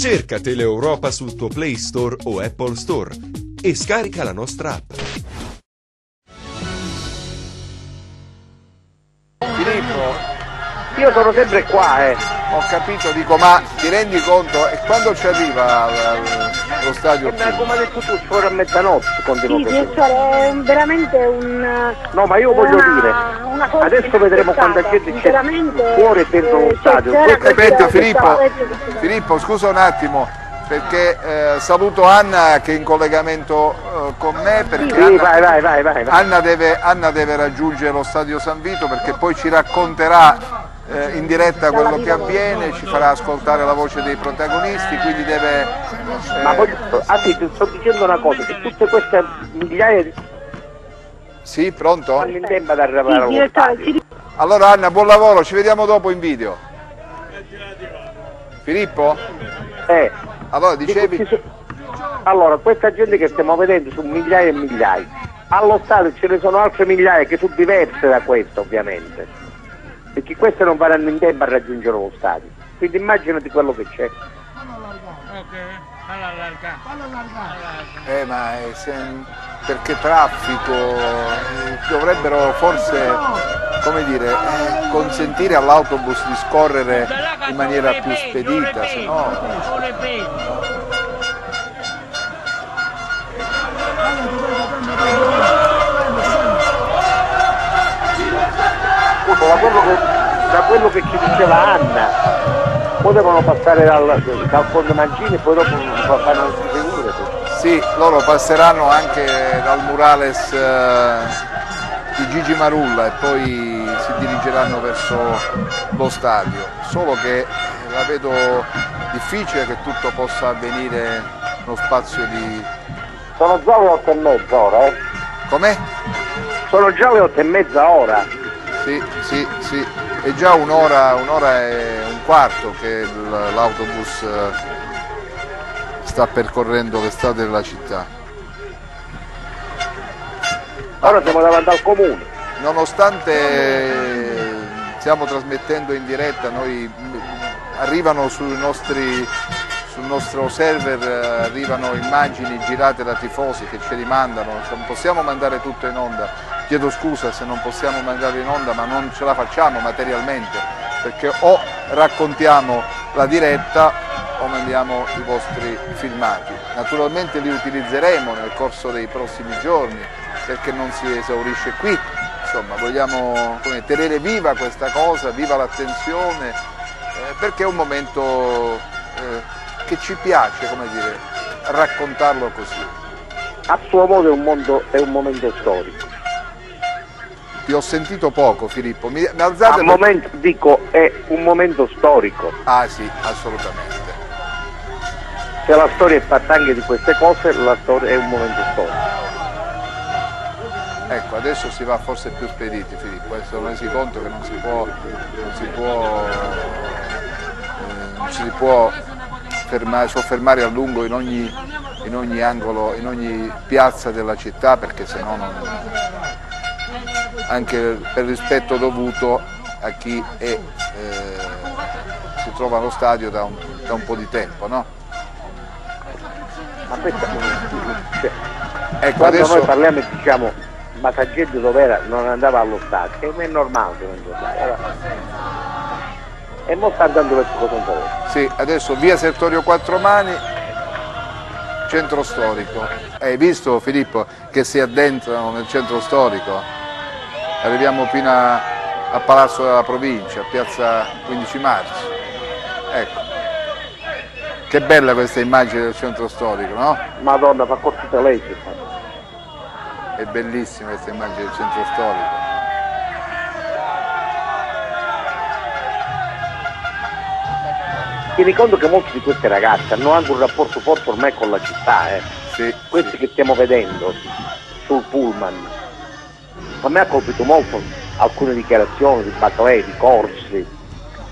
Cerca Teleeuropa sul tuo Play Store o Apple Store e scarica la nostra app. Filippo, io sono sempre qua, ho capito, dico, ma ti rendi conto? E quando ci arriva lo stadio? Come hai detto tu, fuori a mezzanotte continua così. Direttore, è veramente un... No, ma io voglio dire, adesso vedremo quanta gente c'è fuori e dentro lo stadio. Aspetta Filippo, scusa un attimo, perché saluto Anna che è in collegamento con me, perché sì, vai. Anna deve raggiungere lo stadio San Vito, perché poi ci racconterà in diretta quello che avviene, ci farà ascoltare la voce dei protagonisti, quindi deve... Ma anzi, ti sto dicendo una cosa, che tutte queste migliaia di... Sì, pronto? Fanno in tempo ad arrivare allo stadio. Allora Anna, buon lavoro, ci vediamo dopo in video. Filippo? Allora, dicevi... Allora, questa gente che stiamo vedendo sono migliaia e migliaia. Allo stadio ce ne sono altre migliaia che sono diverse da questo, ovviamente. Perché queste non faranno in tempo a raggiungere lo stadio. Quindi immaginati quello che c'è. Ma perché traffico, dovrebbero forse, come dire, consentire all'autobus di scorrere in maniera più spedita, se no... Da quello che ci diceva Anna, poi devono passare dal Fondo Mancini e poi dopo fanno le figure. Sì, loro passeranno anche dal murales di Gigi Marulla e poi si dirigeranno verso lo stadio, solo che la vedo difficile che tutto possa avvenire nello spazio di... Sono già le 8:30 ora, Com'è? Sono già le 8:30 ora. Sì, è già un'ora e un quarto che l'autobus sta percorrendo le strade della città. Ora siamo davanti al comune. Nonostante stiamo trasmettendo in diretta, noi arrivano sul nostro server arrivano immagini girate da tifosi che ci rimandano, non possiamo mandare tutto in onda. Chiedo scusa se non possiamo mandare in onda, ma non ce la facciamo materialmente, perché o raccontiamo la diretta o mandiamo i vostri filmati. Naturalmente li utilizzeremo nel corso dei prossimi giorni, perché non si esaurisce qui. Insomma, vogliamo tenere viva questa cosa, viva l'attenzione, perché è un momento che ci piace, come dire, raccontarlo così. A suo modo è un momento storico. Ti ho sentito poco, Filippo. Mi alzate? È un momento storico. Ah sì, assolutamente. Se la storia è fatta anche di queste cose, la storia è un momento storico. Ecco, adesso si va forse più spediti, Filippo. Adesso resi conto che non si può soffermare a lungo in ogni angolo, in ogni piazza della città, perché sennò non... anche per rispetto dovuto a chi si trova allo stadio da un po' di tempo, no? Ma questa ecco, quando adesso... noi parliamo e diciamo ma la gente dov'era non andava allo stadio, è normale che non andava. E mo sta andando verso Cosenza. Sì, adesso via Sertorio Quattromani, centro storico. Hai visto, Filippo, che si addentrano nel centro storico? Arriviamo fino a Palazzo della Provincia, a piazza 15 marzo. Ecco. Che bella questa immagine del centro storico, no? Madonna, fa cortita lei. È bellissima questa immagine del centro storico. Tieni conto che molti di queste ragazze hanno anche un rapporto forte ormai con la città, Sì, questi sì. Che stiamo vedendo sul pullman. A me ha colpito molto alcune dichiarazioni di Baclè, di Corsi,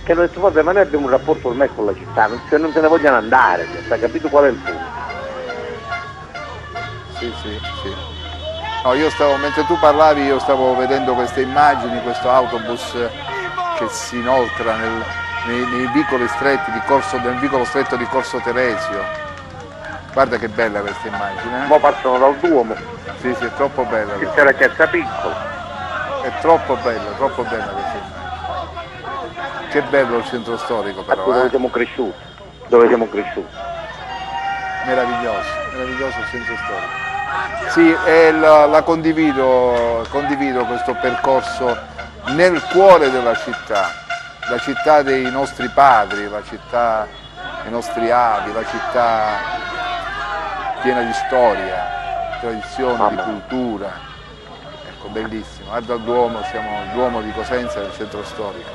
che hanno detto vabbè, ma noi abbiamo un rapporto ormai con la città, non se ne vogliono andare, hai capito qual è il punto? Sì. No, mentre tu parlavi io stavo vedendo queste immagini, questo autobus che si inoltra nei vicoli stretti nel vicolo stretto di Corso Teresio. Guarda che bella questa immagine. Mo passano dal Duomo, Sì, è troppo bella. che c'è la Chiesa Piccola. È troppo bella questa immagine. Che bello il centro storico però, Dove siamo cresciuti. Meraviglioso il centro storico. Sì, la condivido questo percorso nel cuore della città dei nostri padri, la città dei nostri avi, la città piena di storia, tradizione, di cultura. Ecco, bellissimo. Guarda il Duomo, siamo al Duomo di Cosenza, nel centro storico.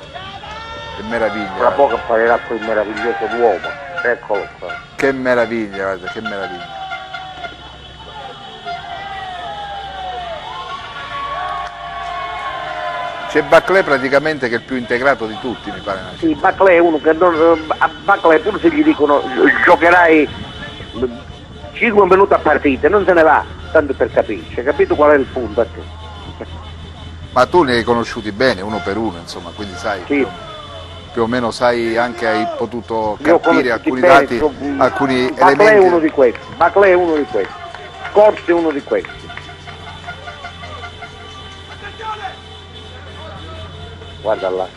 Che meraviglia. Tra poco apparirà quel meraviglioso Duomo. Eccolo qua. Che meraviglia, guarda, che meraviglia. C'è Baclé praticamente che è il più integrato di tutti, mi pare. Sì, Baclé è uno che a Baclé pure se gli dicono giocherai 5 minuti a partita, non se ne va, tanto per capirci, capito qual è il punto a te? Ma tu ne hai conosciuti bene, uno per uno, insomma, quindi sai, Sì. più o meno sai, anche hai potuto Io ho capire conosciuti alcuni bene, dati, alcuni Baclé è elementi. uno di questi, Baclé è uno di questi, Corsi è uno di questi. Guarda là.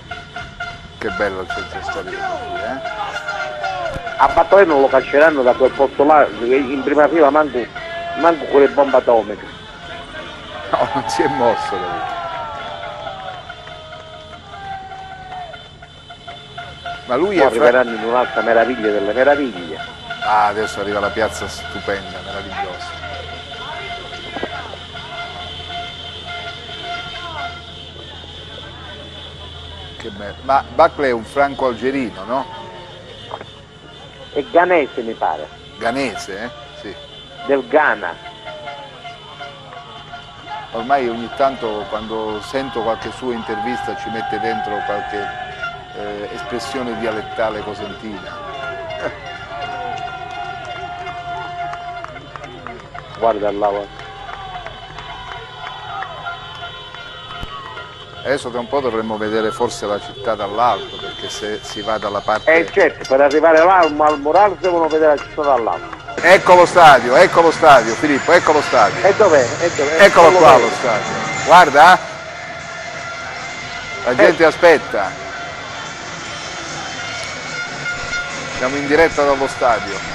Che bello il centro storico qui, A Baclé non lo cacceranno da quel posto là, in prima fila manco con le bombe atomiche. No, non si è mosso da lì. Ma lui Poi è arriveranno in un'altra meraviglia delle meraviglie. Ah, adesso arriva la piazza stupenda, meravigliosa. Che bello. Ma Baclé è un franco-algerino, no? È ghanese mi pare, Ghanese, eh? Sì. del Ghana. Ormai ogni tanto quando sento qualche sua intervista ci mette dentro qualche espressione dialettale cosentina. Guarda là, guarda. Adesso tra un po' dovremmo vedere forse la città dall'alto, perché se si va dalla parte... Certo, per arrivare là al Morales devono vedere la città dall'alto. Ecco lo stadio, Filippo, ecco lo stadio. E dov'è? Eccolo qua lo stadio. Guarda, la gente aspetta. Siamo in diretta dallo stadio.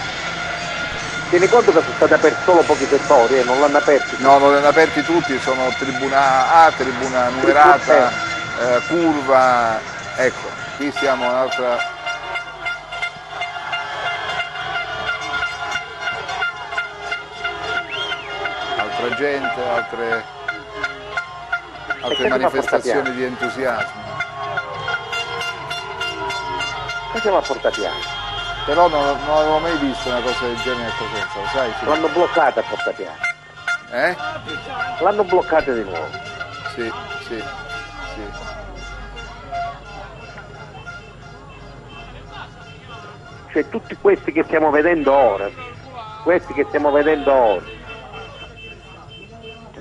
Tieni conto che sono stati aperti solo pochi settori, non l'hanno aperti. No, non li hanno aperti tutti, sono tribuna A, tribuna numerata, curva. Ecco, qui siamo un'altra... altra gente, altre manifestazioni di entusiasmo. Facciamo a Portapiano. Però non avevo mai visto una cosa del genere a Cosenza, lo sai? Filippo? L'hanno bloccata a Portapiano. L'hanno bloccata di nuovo. Sì. Cioè tutti questi che stiamo vedendo ora,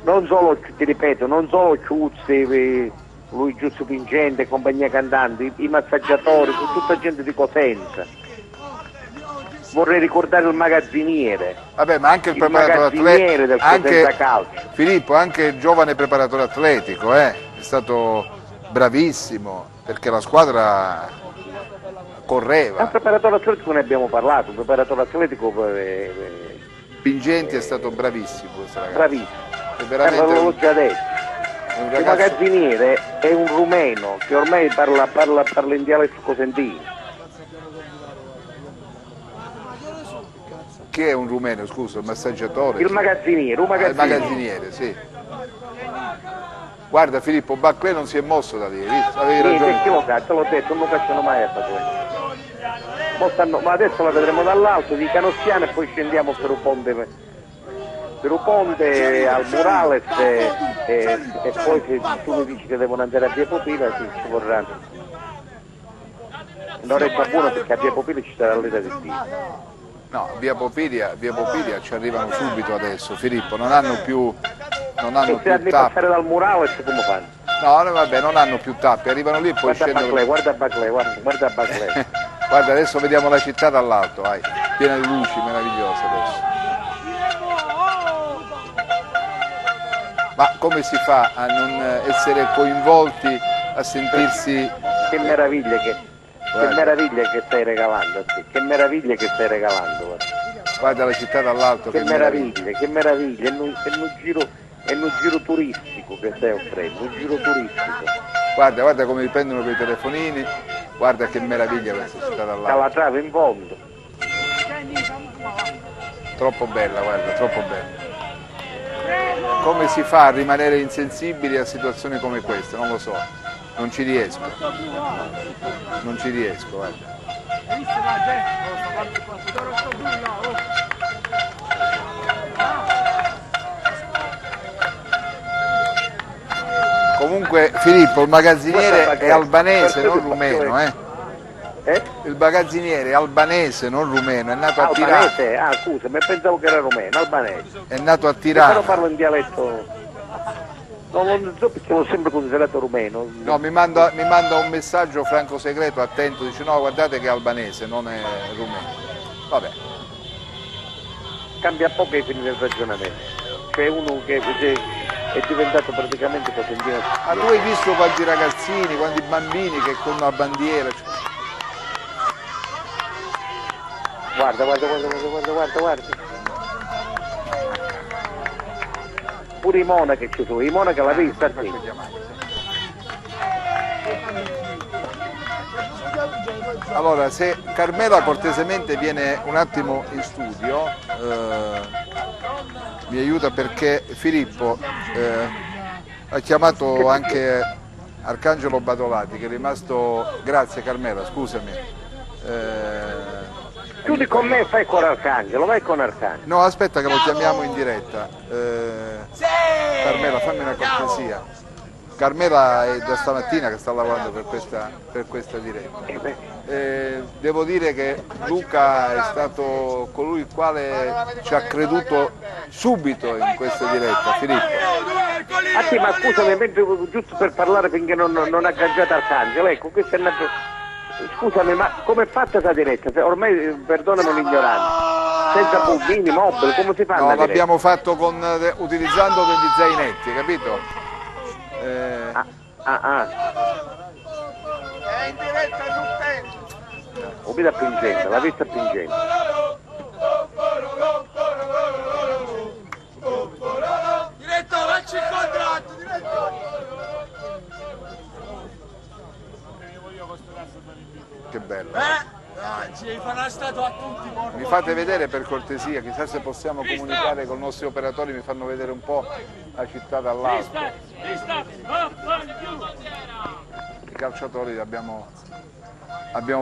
non solo, ti ripeto, non solo Ciuzzi, lui Giusto Vincente e compagnia cantanti, i massaggiatori, tutta gente di Cosenza. Vorrei ricordare il magazziniere. Vabbè, ma anche il preparatore magazziniere del Cosenza atletico. Calcio. Filippo, anche il giovane preparatore atletico, è stato bravissimo, perché la squadra correva. Il preparatore atletico ne abbiamo parlato, il preparatore atletico Pingenti è stato bravissimo questo ragazzo. bravissimo. È veramente L'ho già detto. è un Il ragazzo... magazziniere è un rumeno che ormai parla in dialetto cosentino. Chi è un rumeno, scusa, il massaggiatore? Il magazziniere, un Ah, il magazziniere. magazziniere, sì. Guarda Filippo, Baclé non si è mosso da lì, hai visto? Avevi Sì, ragione. che lo sa, te l'ho detto, non lo cacciano mai a Baclé. Ma adesso la vedremo dall'alto di Canossiano e poi scendiamo per un ponte al Murales e poi se tu mi dici che devono andare a Via Popila ci vorranno. Non è buono perché a Via Popila ci sarà l'era di Dio. No, via Popilia ci arrivano subito adesso, Filippo, non hanno più non hanno e se più devi tappe. passare dal murale come fanno? No, no, vabbè, non hanno più tappe, arrivano lì e poi Guarda scendono. Baclay, guarda Baclay, guarda Baclay. Guarda, adesso vediamo la città dall'alto, vai, piena di luci meravigliose adesso. Ma come si fa a non essere coinvolti, a sentirsi... Che meraviglia che stai regalando, che meraviglia che stai regalando. Guarda la città dall'alto, che meraviglia, è un giro turistico che stai offrendo, un giro turistico. Guarda come li prendono quei telefonini, guarda che meraviglia questa città dall'alto. Dalla trave in fondo. Troppo bella, guarda, troppo bella. Come si fa a rimanere insensibili a situazioni come queste? Non lo so, non ci riesco, guarda. Comunque Filippo, il magazziniere è albanese, non rumeno, eh? Il magazziniere è albanese, non rumeno, è nato a Tirana. Albanese? Ah, scusa, mi pensavo che era rumeno, albanese. È nato a Però Tirana. parlo in dialetto. Non so perché l'ho sempre considerato rumeno. No, mi manda un messaggio Franco Segreto, attento, dice no, guardate che è albanese, non è rumeno. Vabbè. Cambia poco ai fini del ragionamento. C'è uno che è diventato praticamente potentino. Ma tu hai visto quanti ragazzini, quanti bambini che con la bandiera... Guarda. Pure i monache ci sono, i monache l'ha vista qui. Allora, se Carmela cortesemente viene un attimo in studio, mi aiuta perché Filippo ha chiamato anche Arcangelo Badolati che è rimasto... Grazie Carmela, scusami. Chiudi con me e fai con Arcangelo, vai con Arcangelo. No, aspetta che lo chiamiamo in diretta. Carmela, fammi una cortesia. Carmela è da stamattina che sta lavorando per questa diretta. Devo dire che Luca è stato colui il quale ci ha creduto subito in questa diretta, Filippo. Ah sì, ma scusami, giusto per parlare finché non ha agganciato Arcangelo, ecco, questo è nato... Scusami, ma come è fatta questa diretta? Ormai, perdonami l'ignoranza, senza pulmini, mobili, come si fa? No, l'abbiamo fatto utilizzando degli zainetti, capito? È in diretta sul tempo. Ho vista pingente, la vista pingente. Diretto, facci il contratto, diretto. Che bello. Ci fa una statua a tutti. Mi fate vedere per cortesia, chissà se possiamo comunicare con i nostri operatori, mi fanno vedere un po' la città dall'alto. I calciatori li abbiamo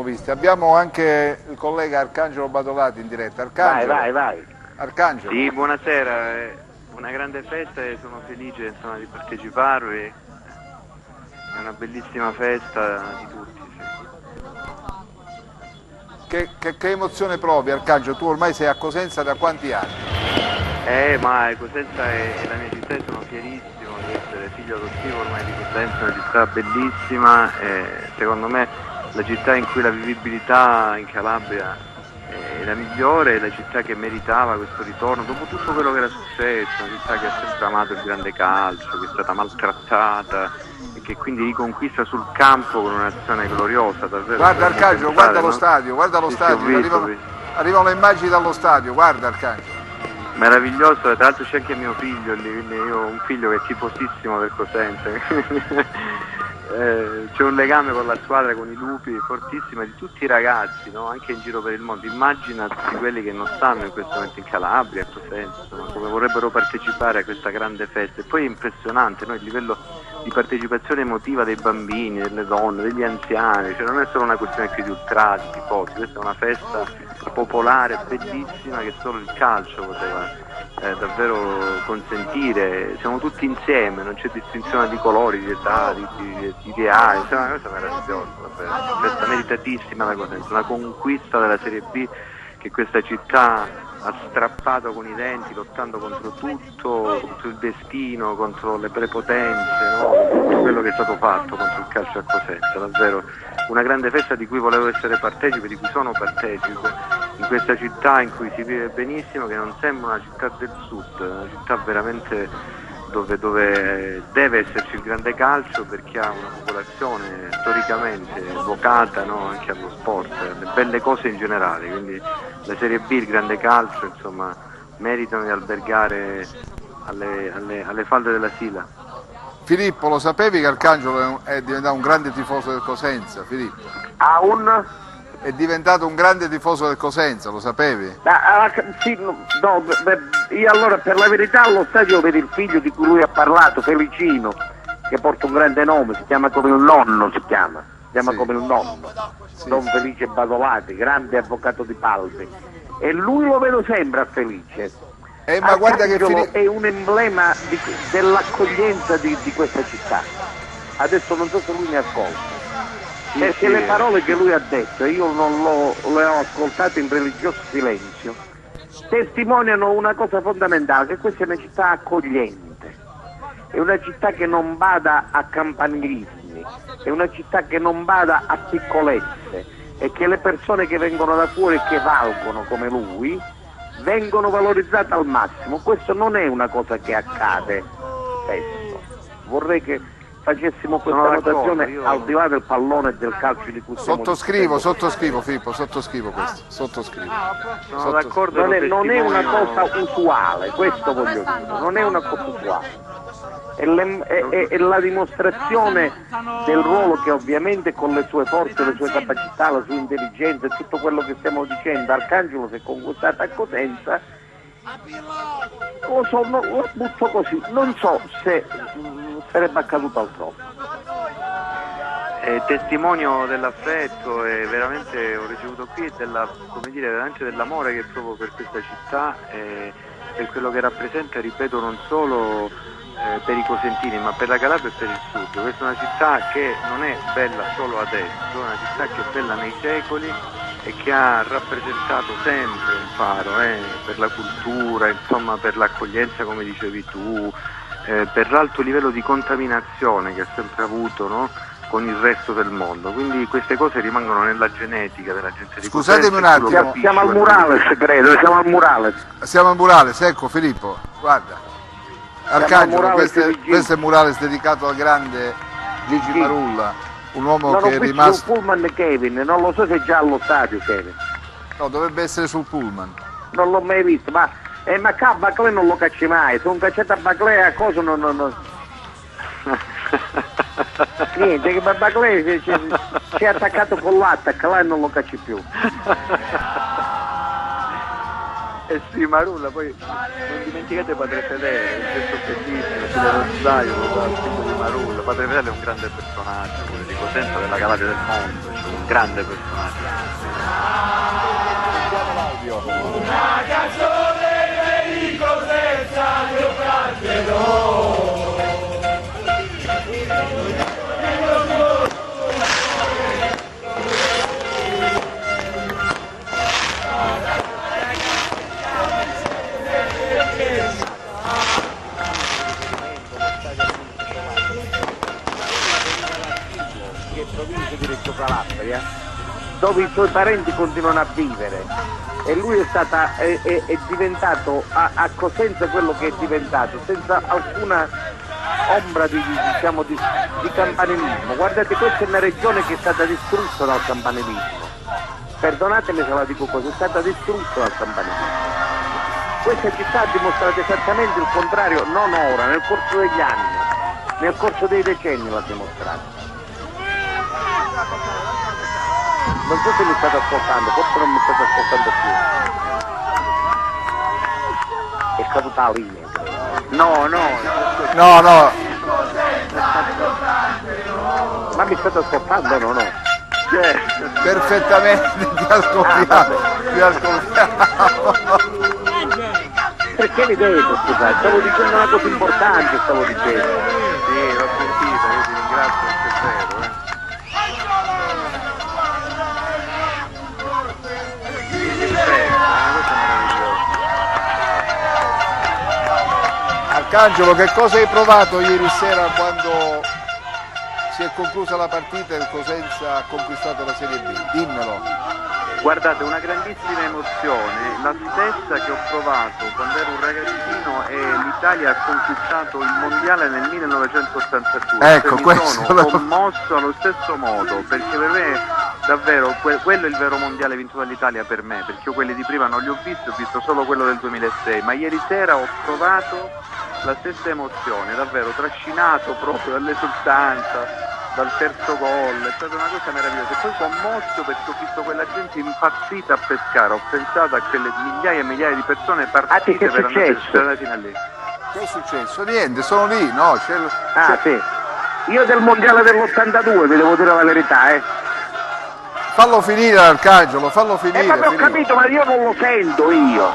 visti. Abbiamo anche il collega Arcangelo Badolati in diretta. Arcangelo. Vai. Arcangelo. Sì, buonasera, è una grande festa e sono felice insomma, di parteciparvi. È una bellissima festa di tutti. Che emozione provi, Arcangelo? Tu ormai sei a Cosenza da quanti anni? Ma Cosenza è la mia città e sono fierissimo di essere figlio adottivo ormai di Cosenza, una città bellissima e secondo me la città in cui la vivibilità in Calabria è la migliore, è la città che meritava questo ritorno dopo tutto quello che era successo, una città che ha sempre amato il grande calcio, che è stata maltrattata e che quindi riconquista sul campo con un'azione gloriosa davvero. Guarda Arcangelo, guarda lo stadio, visto. Arrivano le immagini dallo stadio, guarda Arcangelo. Meraviglioso, tra l'altro c'è anche mio figlio lì, quindi io ho un figlio che è tifosissimo del Cosenza. C'è un legame con la squadra, con i lupi fortissimo e di tutti i ragazzi, no? Anche in giro per il mondo. Immagina tutti quelli che non stanno in questo momento in Calabria, a Cosenza, insomma, come vorrebbero partecipare a questa grande festa. E poi è impressionante, no? Il livello di partecipazione emotiva dei bambini, delle donne, degli anziani, cioè non è solo una questione più di ultrati, tifosi, questa è una festa popolare bellissima che solo il calcio poteva davvero consentire. Siamo tutti insieme, non c'è distinzione di colori, di età, di ideali, insomma, questo è meraviglioso, davvero, una festa meritatissima da Cosenza, una conquista della Serie B che questa città ha strappato con i denti, lottando contro tutto, contro il destino, contro le prepotenze, no? Tutto quello che è stato fatto contro il calcio a Cosenza. Davvero una grande festa di cui volevo essere partecipe, di cui sono partecipe, in questa città in cui si vive benissimo, che non sembra una città del sud, una città veramente dove deve esserci il grande calcio, perché ha una popolazione storicamente vocata, no? Anche allo sport, alle belle cose in generale, quindi la Serie B, il grande calcio, insomma, meritano di albergare alle falde della Sila. Filippo, lo sapevi che Arcangelo è diventato un grande tifoso del Cosenza? Filippo? È diventato un grande tifoso del Cosenza, lo sapevi? Sì, io allora per la verità allo stadio vedo il figlio di cui lui ha parlato, Felicino, che porta un grande nome, si chiama come il nonno, sì. Come il nonno, sì. Don Felice Badolati, grande avvocato di Palmi, e lui lo vedo sempre a Felice. Ma guarda che è un emblema dell'accoglienza di questa città. Adesso non so se lui mi ascolta. Perché le parole che lui ha detto, io non le ho ascoltate in religioso silenzio, testimoniano una cosa fondamentale, che questa è una città accogliente, è una città che non bada a campanilismi, è una città che non bada a piccolezze, e che le persone che vengono da fuori e che valgono come lui vengono valorizzate al massimo. Questo non è una cosa che accade spesso. Vorrei che facessimo questa notazione al di là del pallone e del calcio di cui sottoscrivo Filippo, sottoscrivo questo, sottoscrivo. Sono d'accordo. Non è una cosa usuale, questo voglio dire, non è una cosa usuale. È la dimostrazione del ruolo che ovviamente con le sue forze, le sue capacità, la sua intelligenza e tutto quello che stiamo dicendo, Arcangelo si è conquistato a Cosenza. Lo butto così, non so se sarebbe accaduto altrove. Testimonio dell'affetto, e veramente ho ricevuto qui veramente dell'amore che provo per questa città e per quello che rappresenta, ripeto, non solo per i cosentini ma per la Calabria e per il sud. Questa è una città che non è bella solo adesso, è una città che è bella nei secoli e che ha rappresentato sempre un faro per la cultura, insomma, per l'accoglienza, come dicevi tu, per l'alto livello di contaminazione che ha sempre avuto, no? Con il resto del mondo. Quindi queste cose rimangono nella genetica della gente di Cosenza. Scusatemi un attimo, siamo al Murales, credo, siamo al Murales, ecco Filippo, guarda, Arcangelo, questo è il Murales dedicato al grande Gigi Marulla, un uomo che è rimasto sul pullman Kevin, non lo so se è già allo stadio Kevin. No, dovrebbe essere sul pullman. Non l'ho mai visto, ma qua a Baclè non lo cacci mai, sono cacciato a Baclè a cosa non... Niente, che Baclè si è attaccato con l'attack, là non lo cacci più. Eh sì, Marulla, poi non dimenticate Padre Fedele, il gesto bellissimo, sulle rosario, il figlio di Marulla. Padre Fedele è un grande personaggio, pure di Cosenza, della Calabria del mondo, cioè un grande personaggio. Una canzone di Cosenza, mio fratello. Provincia di Reggio Calabria, dove i suoi parenti continuano a vivere, e lui è diventato a Cosenza quello che è diventato, senza alcuna ombra di campanilismo. Guardate, questa è una regione che è stata distrutta dal campanilismo, perdonatemi se la dico così, è stata distrutta dal campanilismo. Questa città ha dimostrato esattamente il contrario, non ora, nel corso degli anni, nel corso dei decenni l'ha dimostrato. Non so se mi state ascoltando, forse non mi state ascoltando più. È caduta la linea. No. Ma mi state ascoltando o no? Perfettamente, ti ascoltiamo. Perché li vedo, scusate, stavo dicendo una cosa importante, stavo dicendo. Sì, l'ho sentito, io ti ringrazio, perché è vero, È una cosa meravigliosa. Arcangelo, che cosa hai provato ieri sera quando si è conclusa la partita e il Cosenza ha conquistato la Serie B? Dimmelo. Guardate, una grandissima emozione, la stessa che ho provato quando ero un ragazzino e l'Italia ha conquistato il mondiale nel 1982. Ecco, mi sono commosso allo stesso modo, perché per me davvero quello è il vero mondiale vinto dall'Italia per me, perché io quelli di prima non li ho visto solo quello del 2006, ma ieri sera ho provato la stessa emozione, davvero trascinato proprio dall'esultanza, dal terzo gol, è stata una cosa meravigliosa. E poi commosso perché ho visto quella gente impazzita a Pescara, ho pensato a quelle migliaia e migliaia di persone partite per andare fino a lì. Che è successo? Niente, sono lì, no? Sì. Io del mondiale dell'82 vi devo dire la verità, Fallo finire Arcangelo, fallo finire. Ma ho capito, ma io non lo sento io.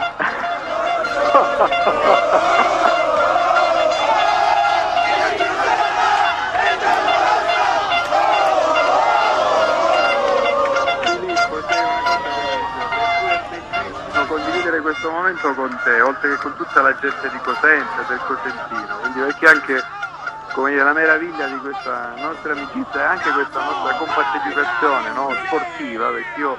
Condividere questo momento con te, oltre che con tutta la gente di Cosenza e del Cosentino, quindi perché anche, come dire, la meraviglia di questa nostra amicizia e anche questa nostra compartecipazione, no, sportiva, perché io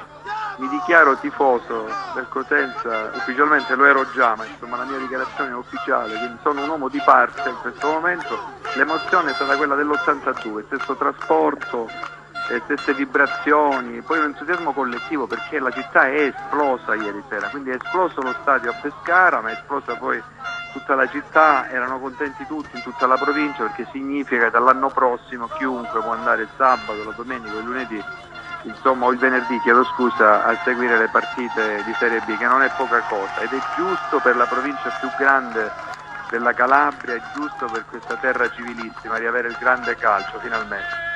mi dichiaro tifoso del Cosenza, ufficialmente lo ero già, ma insomma la mia dichiarazione è ufficiale, quindi sono un uomo di parte in questo momento. L'emozione è stata quella dell'82, stesso trasporto, stesse vibrazioni, poi un entusiasmo collettivo, perché la città è esplosa ieri sera, quindi è esploso lo stadio a Pescara, ma è esplosa poi tutta la città, erano contenti tutti in tutta la provincia, perché significa che dall'anno prossimo chiunque può andare il sabato, la domenica, il lunedì, insomma, o il venerdì, chiedo scusa, a seguire le partite di Serie B, che non è poca cosa, ed è giusto per la provincia più grande della Calabria, è giusto per questa terra civilissima riavere il grande calcio finalmente.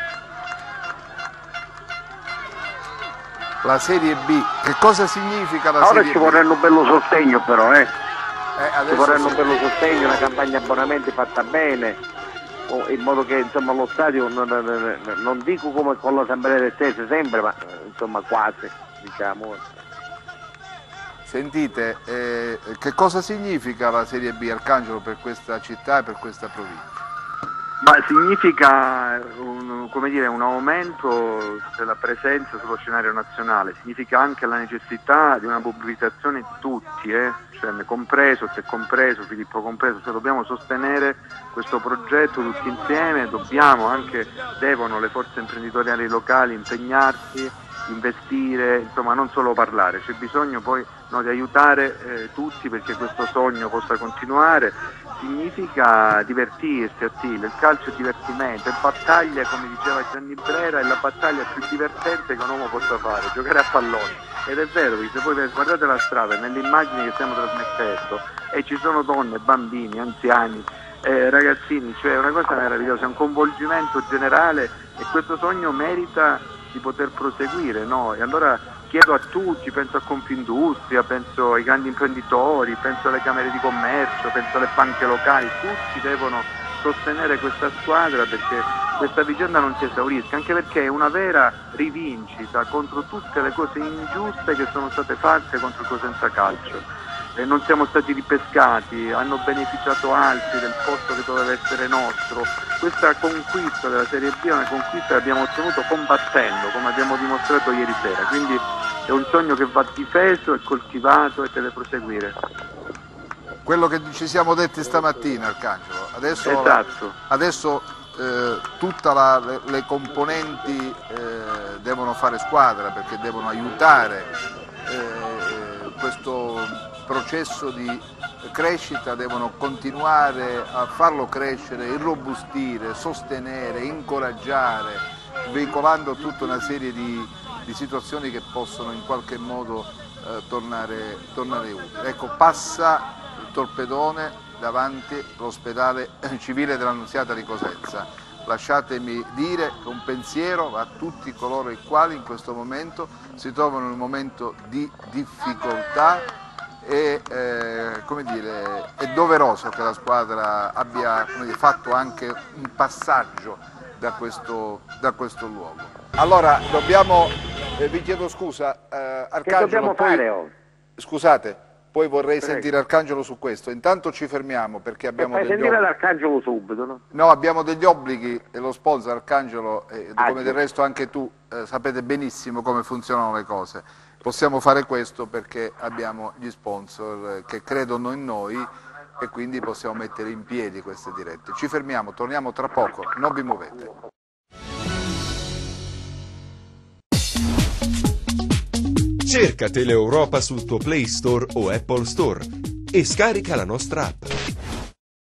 La Serie B, che cosa significa la Serie B? Ora ci vorrebbe un bello sostegno però, ci vorrebbe sì. un bello sostegno, una campagna abbonamenti fatta bene, in modo che insomma lo stadio, non dico come con l'assemblea del Tese sempre, ma insomma quasi, diciamo. Sentite, che cosa significa la Serie B, Arcangelo, per questa città e per questa provincia? Ma significa un aumento della presenza sullo scenario nazionale, significa anche la necessità di una mobilitazione di tutti, cioè me compreso, te compreso, Filippo compreso, cioè dobbiamo sostenere questo progetto tutti insieme, devono le forze imprenditoriali locali impegnarsi, investire, insomma non solo parlare, c'è bisogno poi di aiutare tutti perché questo sogno possa continuare. Significa divertirsi, Attila, il calcio è divertimento, è battaglia, come diceva Gianni Brera, è la battaglia più divertente che un uomo possa fare, giocare a pallone. Ed è vero, perché se voi guardate la strada, nelle immagini che stiamo trasmettendo, e ci sono donne, bambini, anziani, ragazzini, cioè è una cosa meravigliosa, è un coinvolgimento generale e questo sogno merita di poter proseguire, no? E allora chiedo a tutti, penso a Confindustria, penso ai grandi imprenditori, penso alle camere di commercio, penso alle banche locali, tutti devono sostenere questa squadra perché questa vicenda non si esaurisca, anche perché è una vera rivincita contro tutte le cose ingiuste che sono state fatte contro il Cosenza Calcio. Non siamo stati ripescati, hanno beneficiato altri del posto che doveva essere nostro. Questa conquista della Serie B è una conquista che abbiamo ottenuto combattendo, come abbiamo dimostrato ieri sera, quindi è un sogno che va difeso e coltivato e deve proseguire. Quello che ci siamo detti stamattina, Arcangelo, adesso tutte le componenti devono fare squadra perché devono aiutare questo processo di crescita, devono continuare a farlo crescere, irrobustire, sostenere, incoraggiare, veicolando tutta una serie di situazioni che possono in qualche modo tornare utili. Ecco, passa il torpedone davanti all'ospedale civile dell'Annunziata di Cosenza. Lasciatemi dire che un pensiero va a tutti coloro i quali in questo momento si trovano in un momento di difficoltà e è doveroso che la squadra abbia fatto anche un passaggio da questo luogo. Allora dobbiamo, vi chiedo scusa, Arcangelo, che dobbiamo fare? Scusate, poi vorrei Prego. sentire Arcangelo su questo. Intanto ci fermiamo perché abbiamo Fai degli sentire obblighi. l'Arcangelo subito, no? No, abbiamo degli obblighi e lo sponsor Arcangelo, come del giusto. resto anche tu, sapete benissimo come funzionano le cose. Possiamo fare questo perché abbiamo gli sponsor che credono in noi e quindi possiamo mettere in piedi queste dirette. Ci fermiamo, torniamo tra poco, non vi muovete. Cerca Teleeuropa sul tuo Play Store o Apple Store e scarica la nostra app.